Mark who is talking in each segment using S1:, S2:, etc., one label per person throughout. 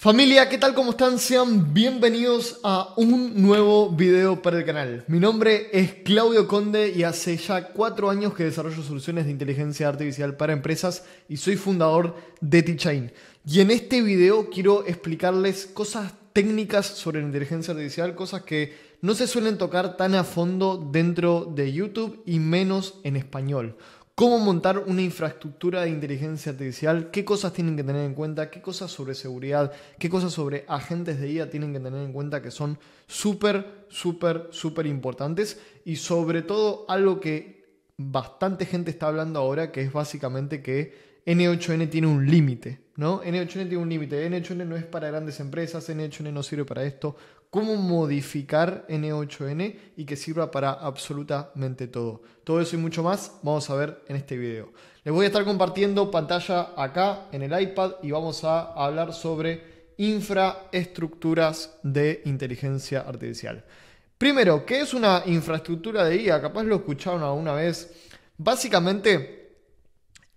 S1: Familia, ¿qué tal? ¿Cómo están? Sean bienvenidos a un nuevo video para el canal. Mi nombre es Claudio Conde y hace ya 4 años que desarrollo soluciones de inteligencia artificial para empresas y soy fundador de T-Chain. Y en este video quiero explicarles cosas técnicas sobre la inteligencia artificial, cosas que no se suelen tocar tan a fondo dentro de YouTube y menos en español. Cómo montar una infraestructura de inteligencia artificial, qué cosas tienen que tener en cuenta, qué cosas sobre seguridad, qué cosas sobre agentes de IA tienen que tener en cuenta que son súper importantes y sobre todo algo que bastante gente está hablando ahora, que es básicamente que N8N tiene un límite, ¿no? N8N tiene un límite, N8N no es para grandes empresas, N8N no sirve para esto. ¿Cómo modificar N8N y que sirva para absolutamente todo? Todo eso y mucho más vamos a ver en este video. Les voy a estar compartiendo pantalla acá en el iPad y vamos a hablar sobre infraestructuras de inteligencia artificial. Primero, ¿qué es una infraestructura de IA? Capaz lo escucharon alguna vez. Básicamente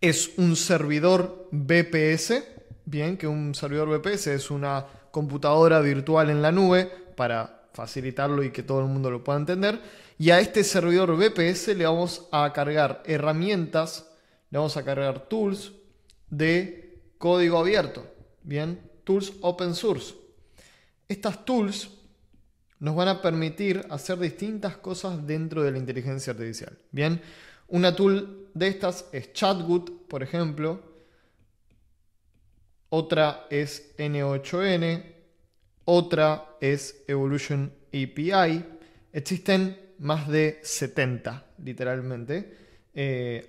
S1: es un servidor VPS. Bien, que un servidor VPS es una computadora virtual en la nube para facilitarlo y que todo el mundo lo pueda entender. Y a este servidor VPS le vamos a cargar herramientas, le vamos a cargar tools de código abierto. Bien, tools open source. Estas tools nos van a permitir hacer distintas cosas dentro de la inteligencia artificial. Bien, una tool de estas es Chatwood, por ejemplo. Otra es N8N, otra es Evolution API. Existen más de 70, literalmente,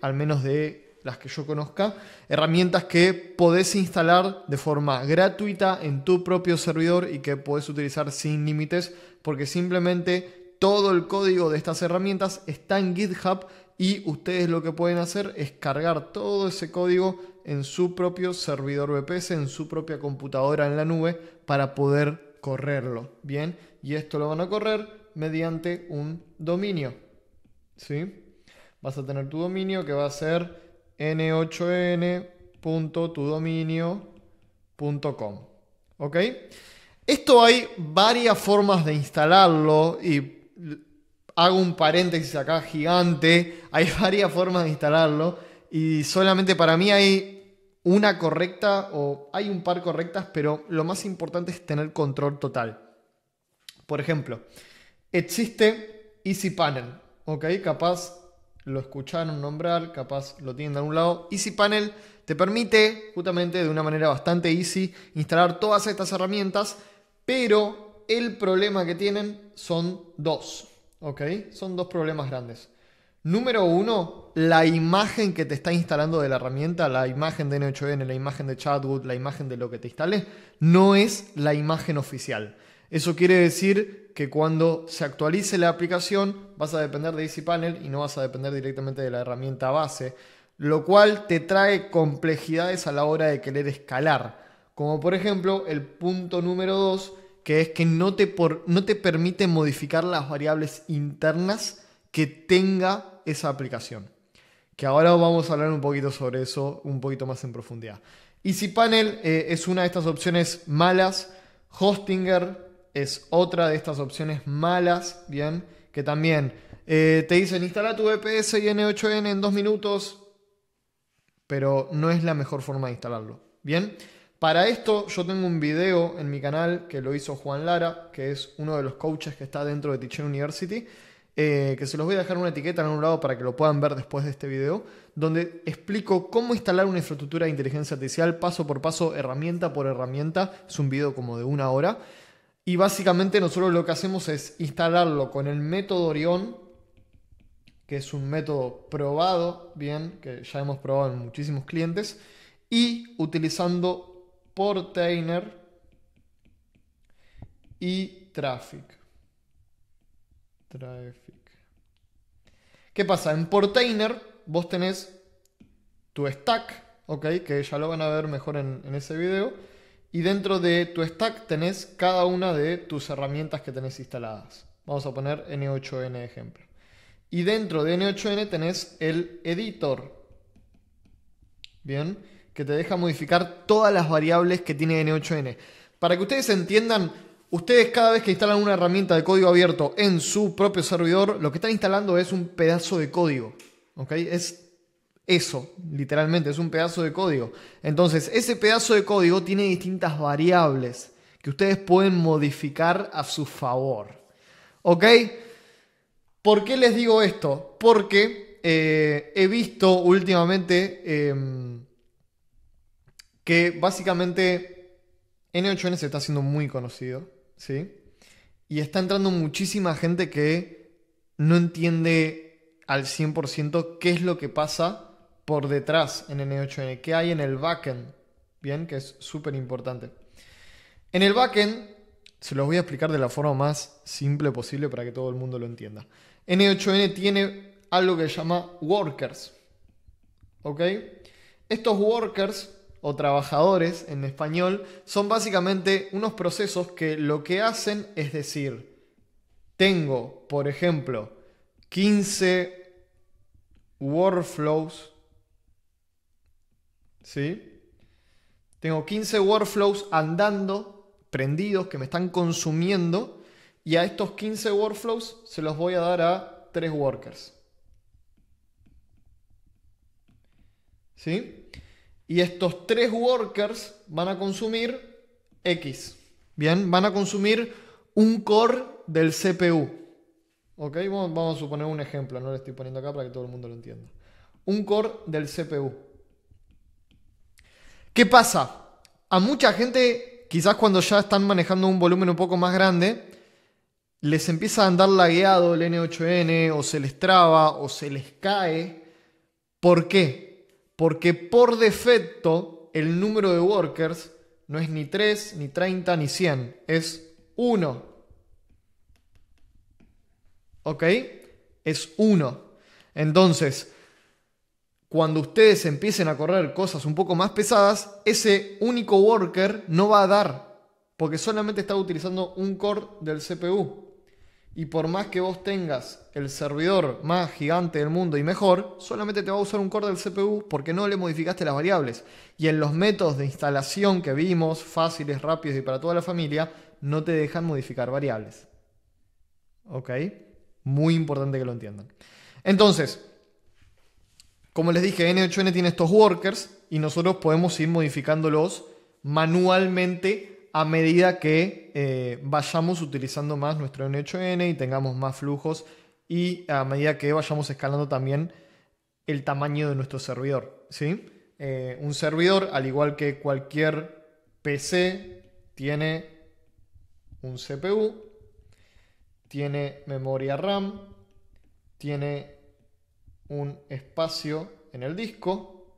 S1: al menos de las que yo conozca, herramientas que podés instalar de forma gratuita en tu propio servidor y que podés utilizar sin límites, porque simplemente todo el código de estas herramientas está en GitHub y ustedes lo que pueden hacer es cargar todo ese código en su propio servidor VPS, en su propia computadora en la nube para poder correrlo. Bien, y esto lo van a correr mediante un dominio. ¿Sí? Vas a tener tu dominio que va a ser n8n.tudominio.com. ¿Ok? Esto hay varias formas de instalarlo y hago un paréntesis acá gigante. Hay varias formas de instalarlo y solamente para mí hay una correcta o hay un par correctas, pero lo más importante es tener control total. Por ejemplo, existe EasyPanel, ¿ok? Capaz lo escucharon nombrar, capaz lo tienen de algún lado. EasyPanel te permite justamente de una manera bastante easy instalar todas estas herramientas, pero el problema que tienen son dos, ¿ok? Son dos problemas grandes. Número uno, la imagen que te está instalando de la herramienta, la imagen de N8N, la imagen de Chatwood, la imagen de lo que te instale, no es la imagen oficial. Eso quiere decir que cuando se actualice la aplicación vas a depender de EasyPanel y no vas a depender directamente de la herramienta base, lo cual te trae complejidades a la hora de querer escalar. Como por ejemplo el punto número 2, que es que no te permite modificar las variables internas que tenga esa aplicación. Que ahora vamos a hablar un poquito sobre eso, un poquito más en profundidad. EasyPanel es una de estas opciones malas. Hostinger es otra de estas opciones malas, bien, que también te dicen instala tu VPS y N8N en 2 minutos, pero no es la mejor forma de instalarlo, bien. Para esto yo tengo un video en mi canal que lo hizo Juan Lara, que es uno de los coaches que está dentro de T-Chain University, que se los voy a dejar una etiqueta en un lado para que lo puedan ver después de este video, donde explico cómo instalar una infraestructura de inteligencia artificial paso por paso, herramienta por herramienta. Es un video como de 1 hora. Y básicamente nosotros lo que hacemos es instalarlo con el método Orion, que es un método probado, bien, que ya hemos probado en muchísimos clientes, y utilizando Portainer y Traffic. ¿Qué pasa? En Portainer vos tenés tu stack, ¿ok? Que ya lo van a ver mejor en ese video. Y dentro de tu stack tenés cada una de tus herramientas que tenés instaladas. Vamos a poner N8N de ejemplo. Y dentro de N8N tenés el editor. Bien, que te deja modificar todas las variables que tiene N8N. Para que ustedes entiendan, ustedes cada vez que instalan una herramienta de código abierto en su propio servidor, lo que están instalando es un pedazo de código. ¿Ok? Es eso, literalmente, es un pedazo de código. Entonces, ese pedazo de código tiene distintas variables que ustedes pueden modificar a su favor. ¿Ok? ¿Por qué les digo esto? Porque he visto últimamente que básicamente N8N se está haciendo muy conocido, ¿sí? Y está entrando muchísima gente que no entiende al 100% qué es lo que pasa por detrás en N8N, qué hay en el backend, ¿bien? Que es súper importante. En el backend, se los voy a explicar de la forma más simple posible para que todo el mundo lo entienda. N8N tiene algo que se llama workers, ¿ok? Estos workers o trabajadores en español son básicamente unos procesos que lo que hacen es decir, tengo, por ejemplo, 15 workflows, ¿sí? Tengo 15 workflows andando, prendidos, que me están consumiendo, y a estos 15 workflows se los voy a dar a 3 workers, ¿sí? Y estos 3 workers van a consumir X. Bien, van a consumir un core del CPU. ¿Ok? Vamos a suponer un ejemplo, no lo estoy poniendo acá para que todo el mundo lo entienda. Un core del CPU. ¿Qué pasa? A mucha gente, quizás cuando ya están manejando un volumen un poco más grande, les empieza a andar lagueado el N8N, o se les traba, o se les cae. ¿Por qué? Porque por defecto el número de workers no es ni 3, ni 30, ni 100. Es 1. ¿Ok? Es 1. Entonces, cuando ustedes empiecen a correr cosas un poco más pesadas, ese único worker no va a dar. Porque solamente está utilizando un core del CPU. Y por más que vos tengas el servidor más gigante del mundo y mejor, solamente te va a usar un core del CPU porque no le modificaste las variables. Y en los métodos de instalación que vimos, fáciles, rápidos y para toda la familia, no te dejan modificar variables. ¿Ok? Muy importante que lo entiendan. Entonces, como les dije, N8N tiene estos workers y nosotros podemos ir modificándolos manualmente a medida que vayamos utilizando más nuestro N8N y tengamos más flujos, y a medida que vayamos escalando también el tamaño de nuestro servidor, ¿sí? Un servidor, al igual que cualquier PC, tiene un CPU, tiene memoria RAM, tiene un espacio en el disco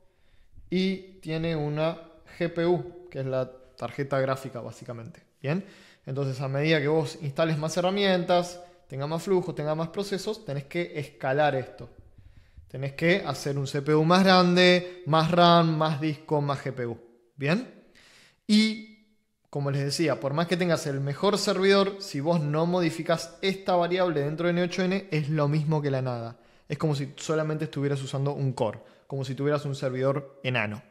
S1: y tiene una GPU, que es la tarjeta gráfica básicamente. Bien, entonces a medida que vos instales más herramientas, tenga más flujo, tenga más procesos, tenés que escalar esto. Tenés que hacer un CPU más grande, más RAM, más disco, más GPU. Bien, y como les decía, por más que tengas el mejor servidor, si vos no modificas esta variable dentro de N8N, es lo mismo que la nada. Es como si solamente estuvieras usando un core, como si tuvieras un servidor enano.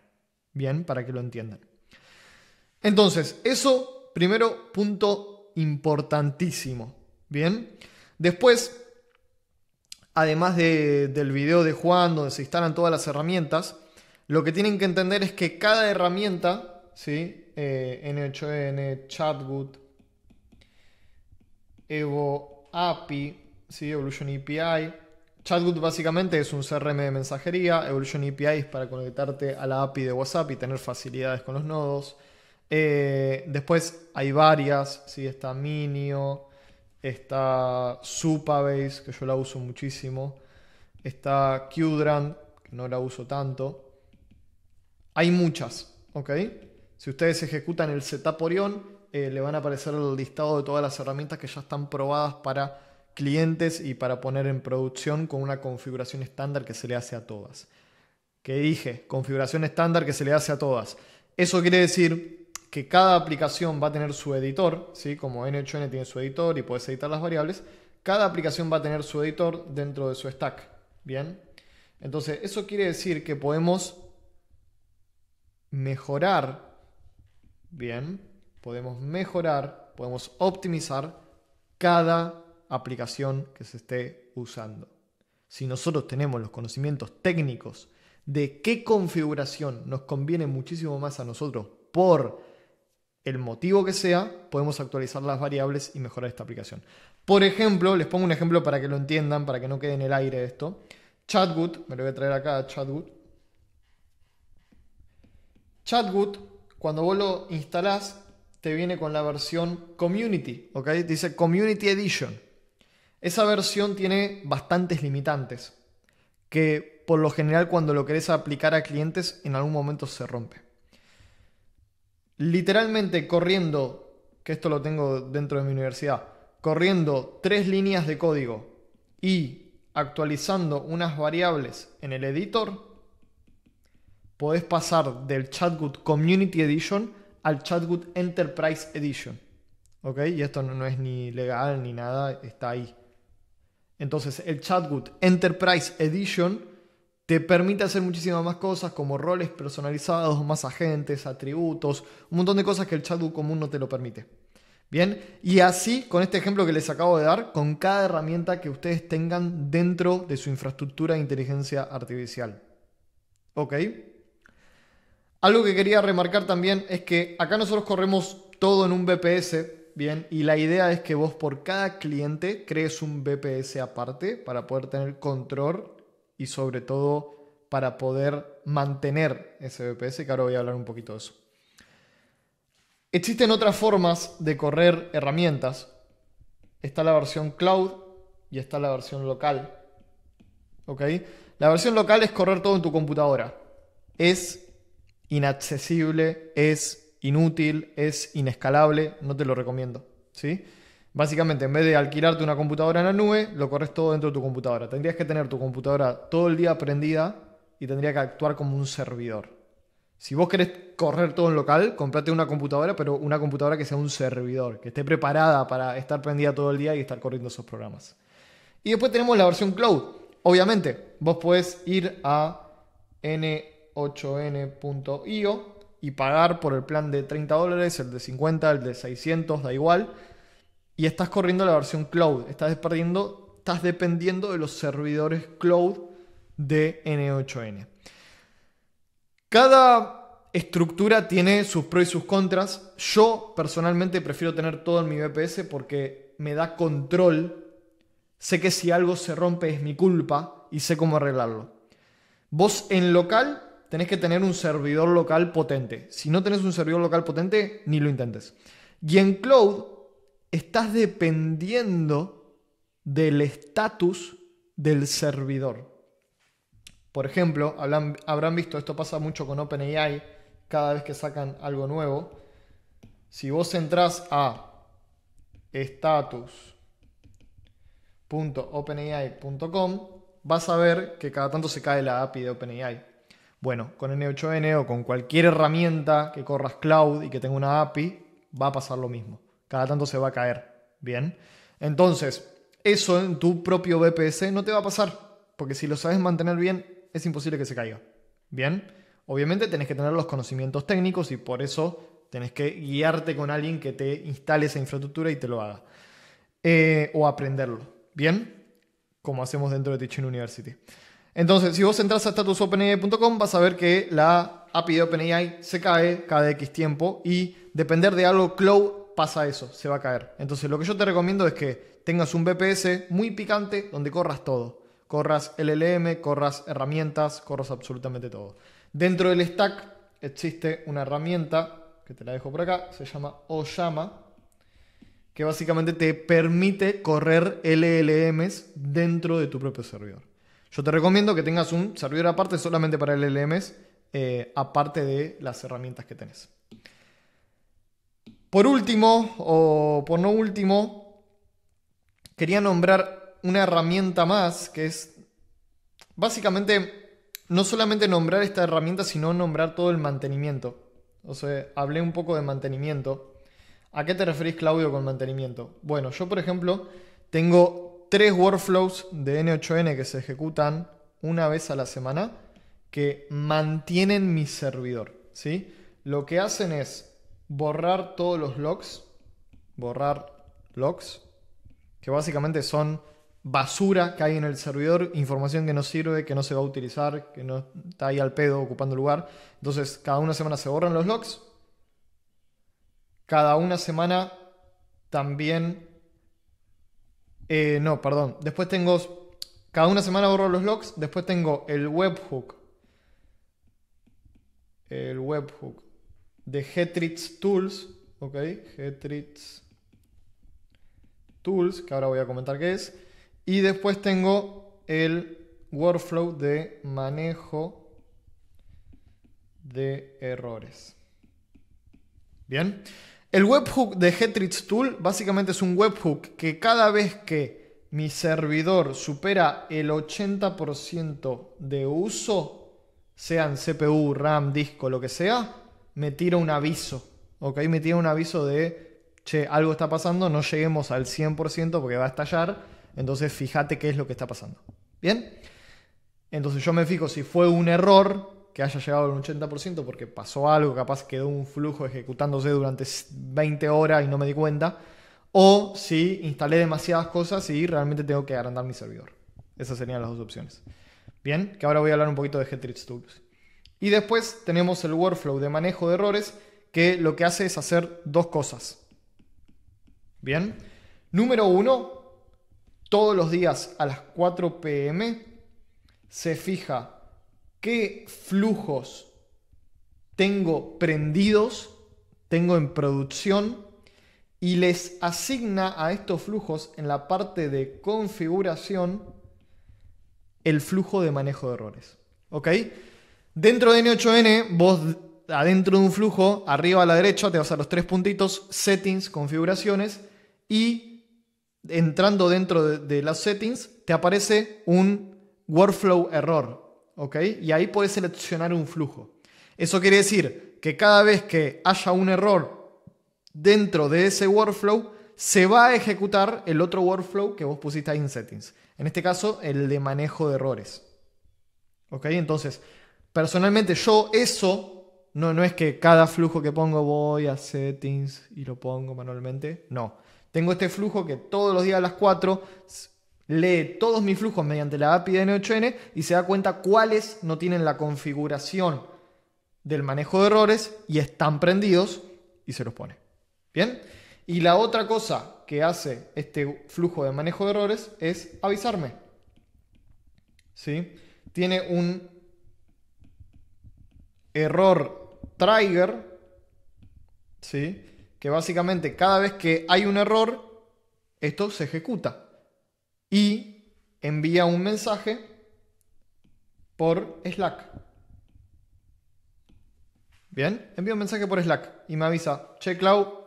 S1: Bien, para que lo entiendan. Entonces, eso, primero, punto importantísimo. Bien. Después, además del video de Juan, donde se instalan todas las herramientas, lo que tienen que entender es que cada herramienta, ¿sí? N8N, Chatbot, Evo API, ¿sí? Evolution API. Chatbot básicamente es un CRM de mensajería. Evolution API es para conectarte a la API de WhatsApp y tener facilidades con los nodos. Después hay varias, ¿sí? Está Minio, está Supabase, que yo la uso muchísimo. Está Qdrant, que no la uso tanto. Hay muchas, ¿ok? Si ustedes ejecutan el setup Orion, le van a aparecer el listado de todas las herramientas que ya están probadas para clientes y para poner en producción con una configuración estándar que se le hace a todas. ¿Qué dije? Configuración estándar que se le hace a todas. Eso quiere decir que cada aplicación va a tener su editor, ¿sí? Como N8N tiene su editor y puedes editar las variables, cada aplicación va a tener su editor dentro de su stack. ¿Bien? Entonces, eso quiere decir que podemos mejorar, ¿bien?, podemos mejorar, podemos optimizar cada aplicación que se esté usando. Si nosotros tenemos los conocimientos técnicos de qué configuración nos conviene muchísimo más a nosotros por el motivo que sea, podemos actualizar las variables y mejorar esta aplicación. Por ejemplo, les pongo un ejemplo para que lo entiendan, para que no quede en el aire esto. Chatwood, me lo voy a traer acá, Chatwood. Chatwood, cuando vos lo instalás, te viene con la versión Community, ¿ok? Dice Community Edition. Esa versión tiene bastantes limitantes, que por lo general cuando lo querés aplicar a clientes, en algún momento se rompe. Literalmente corriendo, que esto lo tengo dentro de mi universidad, corriendo 3 líneas de código y actualizando unas variables en el editor, podés pasar del Chatwood Community Edition al Chatwood Enterprise Edition. ¿Ok? Y esto no es ni legal ni nada, está ahí. Entonces el Chatwood Enterprise Edition te permite hacer muchísimas más cosas como roles personalizados, más agentes, atributos, un montón de cosas que el Chatwood común no te lo permite. Bien, y así con este ejemplo que les acabo de dar, con cada herramienta que ustedes tengan dentro de su infraestructura de inteligencia artificial. ¿Ok? Algo que quería remarcar también es que acá nosotros corremos todo en un VPS. Bien, y la idea es que vos por cada cliente crees un VPS aparte para poder tener control y sobre todo para poder mantener ese VPS, que ahora voy a hablar un poquito de eso. Existen otras formas de correr herramientas. Está la versión cloud y está la versión local. ¿Ok? La versión local es correr todo en tu computadora. Es inaccesible, es inútil, es inescalable, no te lo recomiendo, ¿sí? Básicamente, en vez de alquilarte una computadora en la nube, lo corres todo dentro de tu computadora. Tendrías que tener tu computadora todo el día prendida y tendría que actuar como un servidor. Si vos querés correr todo en local, comprate una computadora, pero una computadora que sea un servidor, que esté preparada para estar prendida todo el día y estar corriendo esos programas. Y después tenemos la versión cloud. Obviamente, vos podés ir a n8n.io y pagar por el plan de $30, el de 50, el de 600, da igual. Y estás corriendo la versión cloud. Estás dependiendo de los servidores cloud de N8N. Cada estructura tiene sus pros y sus contras. Yo personalmente prefiero tener todo en mi VPS porque me da control. Sé que si algo se rompe es mi culpa y sé cómo arreglarlo. Vos en local tenés que tener un servidor local potente. Si no tenés un servidor local potente, ni lo intentes. Y en cloud estás dependiendo del estatus del servidor. Por ejemplo, habrán visto, esto pasa mucho con OpenAI, cada vez que sacan algo nuevo. Si vos entrás a status.openai.com, vas a ver que cada tanto se cae la API de OpenAI. Bueno, con N8N o con cualquier herramienta que corras cloud y que tenga una API, va a pasar lo mismo. Cada tanto se va a caer. Bien. Entonces, eso en tu propio VPS no te va a pasar. Porque si lo sabes mantener bien, es imposible que se caiga. Bien. Obviamente tenés que tener los conocimientos técnicos y por eso tenés que guiarte con alguien que te instale esa infraestructura y te lo haga. O aprenderlo. Bien. Como hacemos dentro de Teaching University. Entonces, si vos entras a statusopenai.com, vas a ver que la API de OpenAI se cae cada X tiempo y depender de algo cloud pasa eso, se va a caer. Entonces, lo que yo te recomiendo es que tengas un VPS muy picante donde corras todo. Corras LLM, corras herramientas, corras absolutamente todo. Dentro del stack existe una herramienta, que te la dejo por acá, se llama Oyama, que básicamente te permite correr LLMs dentro de tu propio servidor. Yo te recomiendo que tengas un servidor aparte solamente para LLMs, aparte de las herramientas que tenés. Por último, o por no último, quería nombrar una herramienta más, que es básicamente no solamente nombrar esta herramienta, sino nombrar todo el mantenimiento. O sea, hablé un poco de mantenimiento. ¿A qué te referís, Claudio, con mantenimiento? Bueno, yo por ejemplo tengo 3 workflows de N8N que se ejecutan una vez a la semana que mantienen mi servidor, ¿sí? Lo que hacen es, borrar todos los logs. Borrar logs. Que básicamente son basura que hay en el servidor, información que no sirve, que no se va a utilizar, que no está ahí al pedo ocupando lugar. Entonces, cada una semana se borran los logs. Cada una semana también... no, perdón. Después tengo... Cada una semana borro los logs. Después tengo el webhook. El webhook de Getrix Tools. Ok, Getrix Tools, que ahora voy a comentar qué es. Y después tengo el workflow de manejo de errores. Bien. El webhook de Getrix Tool básicamente es un webhook que cada vez que mi servidor supera el 80% de uso, sean CPU, RAM, disco, lo que sea, me tira un aviso. ¿Ok? Me tira un aviso de, che, algo está pasando, no lleguemos al 100% porque va a estallar. Entonces fíjate qué es lo que está pasando. ¿Bien? Entonces yo me fijo si fue un error que haya llegado al 80% porque pasó algo, capaz quedó un flujo ejecutándose durante 20 horas y no me di cuenta, o si instalé demasiadas cosas y realmente tengo que agrandar mi servidor. Esas serían las dos opciones. Bien, que ahora voy a hablar un poquito de Getrix Tools. Y después tenemos el workflow de manejo de errores, que lo que hace es hacer dos cosas. Bien, número 1, todos los días a las 4 p.m. se fija qué flujos tengo prendidos, tengo en producción, y les asigna a estos flujos en la parte de configuración el flujo de manejo de errores. ¿Ok? Dentro de N8N, vos adentro de un flujo, arriba a la derecha te vas a los tres puntitos, settings, configuraciones, y entrando dentro de las settings te aparece un workflow error. ¿Ok? Y ahí puedes seleccionar un flujo. Eso quiere decir que cada vez que haya un error dentro de ese workflow, se va a ejecutar el otro workflow que vos pusiste ahí en settings. En este caso, el de manejo de errores. ¿Ok? Entonces, personalmente yo eso, no es que cada flujo que pongo voy a settings y lo pongo manualmente. No. Tengo este flujo que todos los días a las 4 lee todos mis flujos mediante la API de N8N y se da cuenta cuáles no tienen la configuración del manejo de errores y están prendidos y se los pone. ¿Bien? Y la otra cosa que hace este flujo de manejo de errores es avisarme. ¿Sí? Tiene un error trigger, ¿sí? Que básicamente cada vez que hay un error, esto se ejecuta y envía un mensaje por Slack. Bien, envía un mensaje por Slack y me avisa, che, Clau,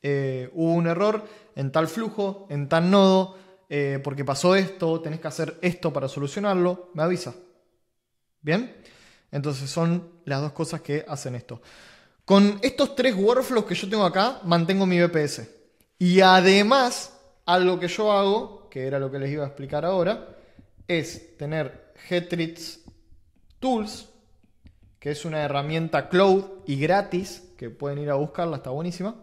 S1: hubo un error en tal flujo, en tal nodo, porque pasó esto, tenés que hacer esto para solucionarlo, me avisa. ¿Bien? Entonces son las dos cosas que hacen esto. Con estos tres workflows que yo tengo acá, mantengo mi BPS. Y además, algo que yo hago, que era lo que les iba a explicar ahora, es tener Getrix Tools, que es una herramienta cloud y gratis, que pueden ir a buscarla, está buenísima.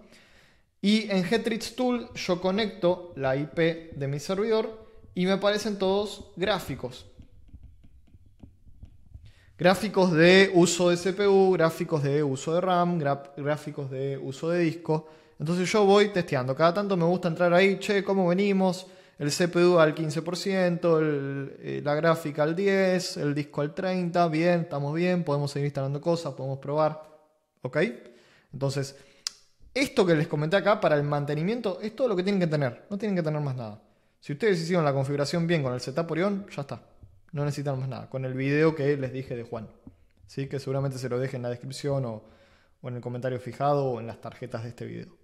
S1: Y en Getrix Tool yo conecto la IP de mi servidor y me aparecen todos gráficos. Gráficos de uso de CPU, gráficos de uso de RAM, gráficos de uso de disco. Entonces yo voy testeando. Cada tanto me gusta entrar ahí, che, ¿cómo venimos? El CPU al 15%, la gráfica al 10%, el disco al 30%. Bien, estamos bien, podemos seguir instalando cosas, podemos probar. ¿Ok? Entonces, esto que les comenté acá para el mantenimiento es todo lo que tienen que tener. No tienen que tener más nada. Si ustedes hicieron la configuración bien con el setup Orion, ya está. No necesitan más nada. Con el video que les dije de Juan. ¿Sí? Que seguramente se lo dejen en la descripción o en el comentario fijado o en las tarjetas de este video.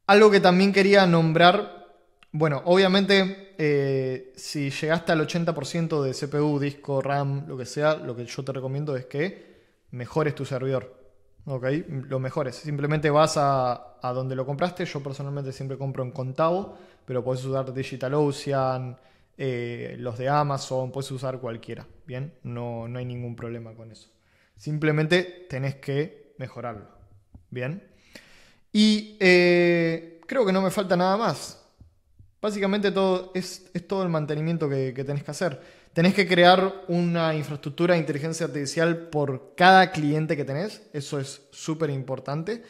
S1: Algo que también quería nombrar. Bueno, obviamente si llegaste al 80% de CPU, disco, RAM, lo que sea, lo que yo te recomiendo es que mejores tu servidor. ¿Ok? Lo mejores. Simplemente vas a donde lo compraste. Yo personalmente siempre compro en Contavo, pero puedes usar DigitalOcean, los de Amazon, puedes usar cualquiera. Bien, no hay ningún problema con eso. Simplemente tenés que mejorarlo. Bien. Y creo que no me falta nada más. Básicamente todo es todo el mantenimiento que tenés que hacer. Tenés que crear una infraestructura de inteligencia artificial por cada cliente que tenés. Eso es súper importante.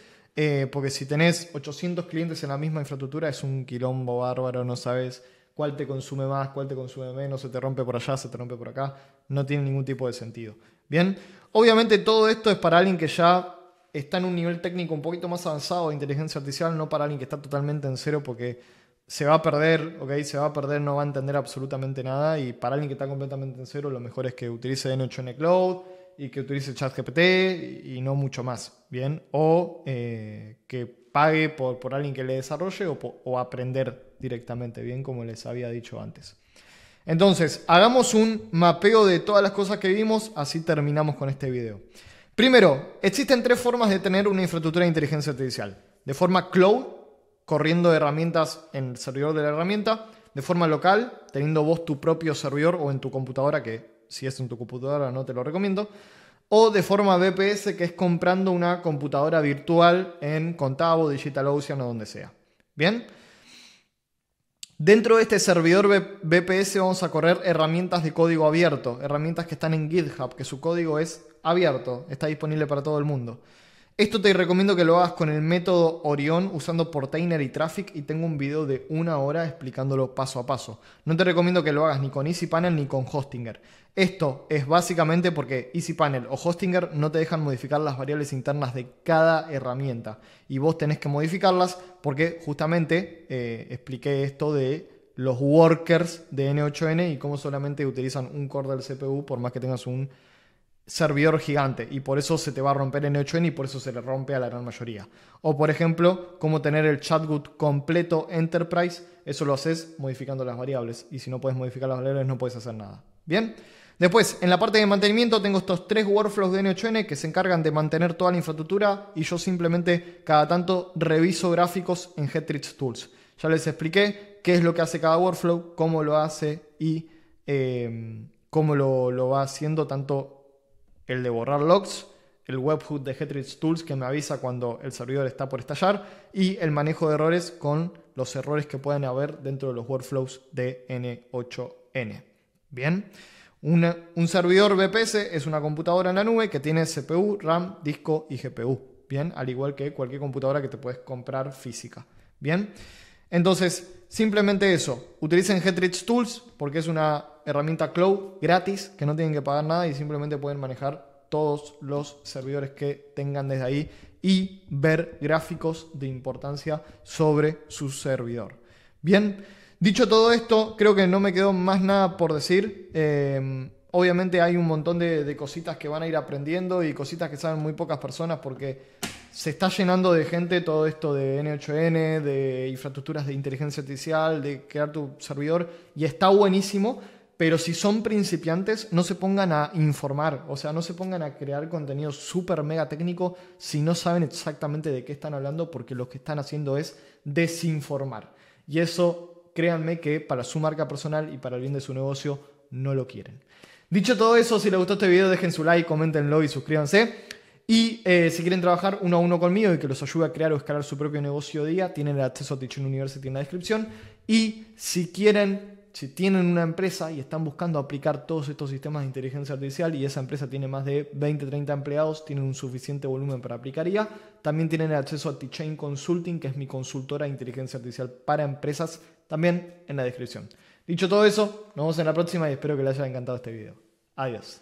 S1: Porque si tenés 800 clientes en la misma infraestructura es un quilombo bárbaro. No sabes cuál te consume más, cuál te consume menos. Se te rompe por allá, se te rompe por acá. No tiene ningún tipo de sentido. Bien. Obviamente todo esto es para alguien que ya está en un nivel técnico un poquito más avanzado de inteligencia artificial. No para alguien que está totalmente en cero porque se va a perder, ¿ok? Se va a perder, no va a entender absolutamente nada. Y para alguien que está completamente en cero, lo mejor es que utilice N8N Cloud y que utilice ChatGPT y no mucho más, ¿bien? O que pague por alguien que le desarrolle o aprender directamente, ¿bien? Como les había dicho antes. Entonces, hagamos un mapeo de todas las cosas que vimos, así terminamos con este video. Primero, existen 3 formas de tener una infraestructura de inteligencia artificial. De forma cloud, corriendo herramientas en el servidor de la herramienta. De forma local, teniendo vos tu propio servidor o en tu computadora, que si es en tu computadora no te lo recomiendo. O de forma VPS, que es comprando una computadora virtual en Contabo, DigitalOcean o donde sea. ¿Bien? Dentro de este servidor VPS vamos a correr herramientas de código abierto, herramientas que están en GitHub, que su código es abierto, está disponible para todo el mundo. Esto te recomiendo que lo hagas con el método Orion usando Portainer y Traffic y tengo un video de 1 hora explicándolo paso a paso. No te recomiendo que lo hagas ni con EasyPanel ni con Hostinger. Esto es básicamente porque EasyPanel o Hostinger no te dejan modificar las variables internas de cada herramienta y vos tenés que modificarlas porque justamente expliqué esto de los workers de N8N y cómo solamente utilizan un core del CPU por más que tengas un servidor gigante y por eso se te va a romper N8N y por eso se le rompe a la gran mayoría. O por ejemplo, cómo tener el chatbot completo Enterprise, eso lo haces modificando las variables y si no puedes modificar las variables no puedes hacer nada. Bien. Después, en la parte de mantenimiento tengo estos 3 workflows de N8N que se encargan de mantener toda la infraestructura y yo simplemente cada tanto reviso gráficos en Getrix Tools. Ya les expliqué qué es lo que hace cada workflow, cómo lo hace y cómo lo va haciendo tanto el de borrar logs, el webhook de Getrix Tools que me avisa cuando el servidor está por estallar y el manejo de errores con los errores que pueden haber dentro de los workflows de N8N. Bien. Un servidor VPS es una computadora en la nube que tiene CPU, RAM, disco y GPU. Bien, al igual que cualquier computadora que te puedes comprar física. Bien, entonces simplemente eso. Utilicen Getrix Tools porque es una herramienta cloud gratis que no tienen que pagar nada y simplemente pueden manejar todos los servidores que tengan desde ahí y ver gráficos de importancia sobre su servidor. Bien. Dicho todo esto, creo que no me quedó más nada por decir. Obviamente hay un montón de cositas que van a ir aprendiendo y cositas que saben muy pocas personas porque se está llenando de gente todo esto de N8N, de infraestructuras de inteligencia artificial, de crear tu servidor y está buenísimo, pero si son principiantes no se pongan a informar, o sea, no se pongan a crear contenido súper mega técnico si no saben exactamente de qué están hablando porque lo que están haciendo es desinformar. Y eso, créanme que para su marca personal y para el bien de su negocio no lo quieren. Dicho todo eso, si les gustó este video dejen su like, coméntenlo y suscríbanse. Y si quieren trabajar 1 a 1 conmigo y que los ayude a crear o escalar su propio negocio día, tienen el acceso a Teaching University en la descripción. Y si tienen una empresa y están buscando aplicar todos estos sistemas de inteligencia artificial y esa empresa tiene más de 20-30 empleados, tienen un suficiente volumen para aplicar IA, también tienen el acceso a T-Chain Consulting, que es mi consultora de inteligencia artificial para empresas, también en la descripción. Dicho todo eso, nos vemos en la próxima y espero que les haya encantado este video. Adiós.